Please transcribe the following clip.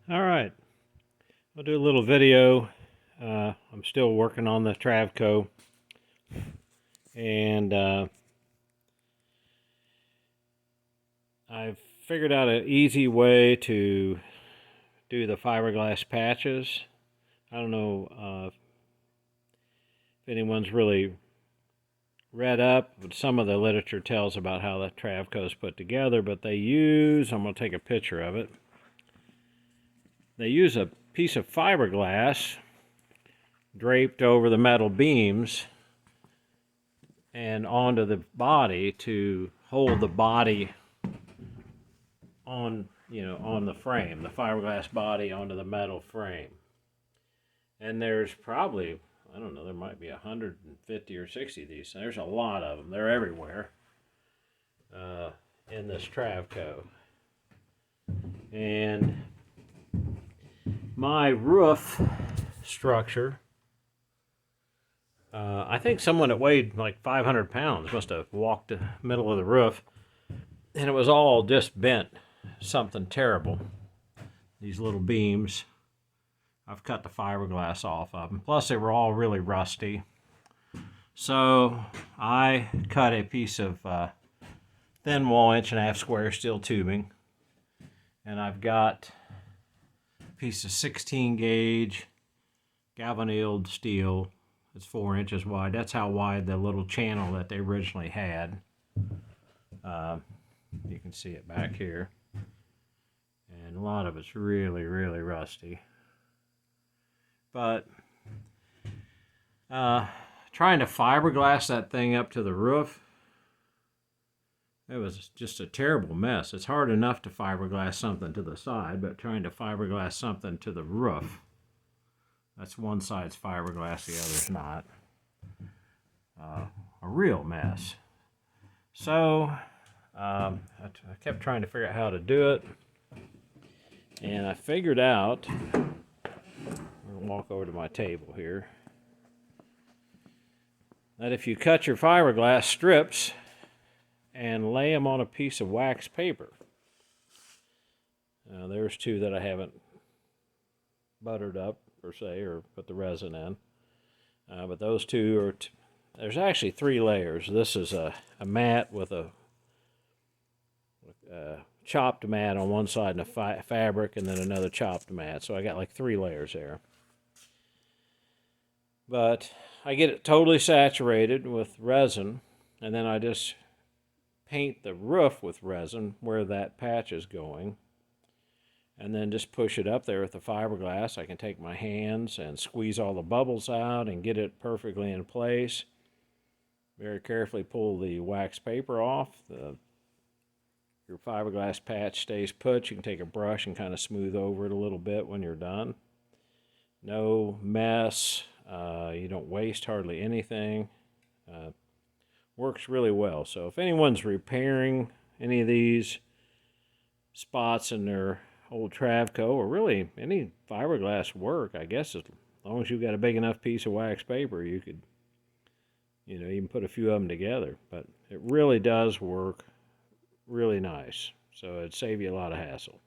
All right, I'll do a little video. I'm still working on the Travco, and I've figured out an easy way to do the fiberglass patches. I don't know if anyone's really read up, but some of the literature tells about how the Travco is put together, but I'm going to take a picture of it. They use a piece of fiberglass draped over the metal beams and onto the body to hold the body on the frame, the fiberglass body onto the metal frame. And there's probably, I don't know, there might be 150 or 60 of these. There's a lot of them. They're everywhere in this Travco. And my roof structure, I think someone that weighed like 500 pounds must have walked the middle of the roof, and it was all just bent, something terrible. These little beams, I've cut the fiberglass off of them. Plus, they were all really rusty. So I cut a piece of thin wall 1.5-inch square steel tubing, and I've got a piece of 16 gauge galvanized steel. It's 4 inches wide. That's how wide the little channel that they originally had. You can see it back here. And a lot of it's really, really rusty. But trying to fiberglass that thing up to the roof, it was just a terrible mess. It's hard enough to fiberglass something to the side, but trying to fiberglass something to the roof, that's one side's fiberglass, the other's not. A real mess. So I kept trying to figure out how to do it, and I figured out, I'll walk over to my table here, that if you cut your fiberglass strips and lay them on a piece of wax paper, there's two that I haven't buttered up per se, or put the resin in, but those two are there's actually 3 layers. This is a mat with a chopped mat on one side and a fabric, and then another chopped mat, so I got like 3 layers there. But I get it totally saturated with resin, and then I just paint the roof with resin where that patch is going, and then just push it up there with the fiberglass. I can take my hands and squeeze all the bubbles out and get it perfectly in place. Very carefully pull the wax paper off. Your fiberglass patch stays put. You can take a brush and kind of smooth over it a little bit when you're done. No mess. You don't waste hardly anything. Works really well. So if anyone's repairing any of these spots in their old Travco, or really any fiberglass work, I guess as long as you've got a big enough piece of wax paper, you could, even put a few of them together. But it really does work really nice. So it'd save you a lot of hassle.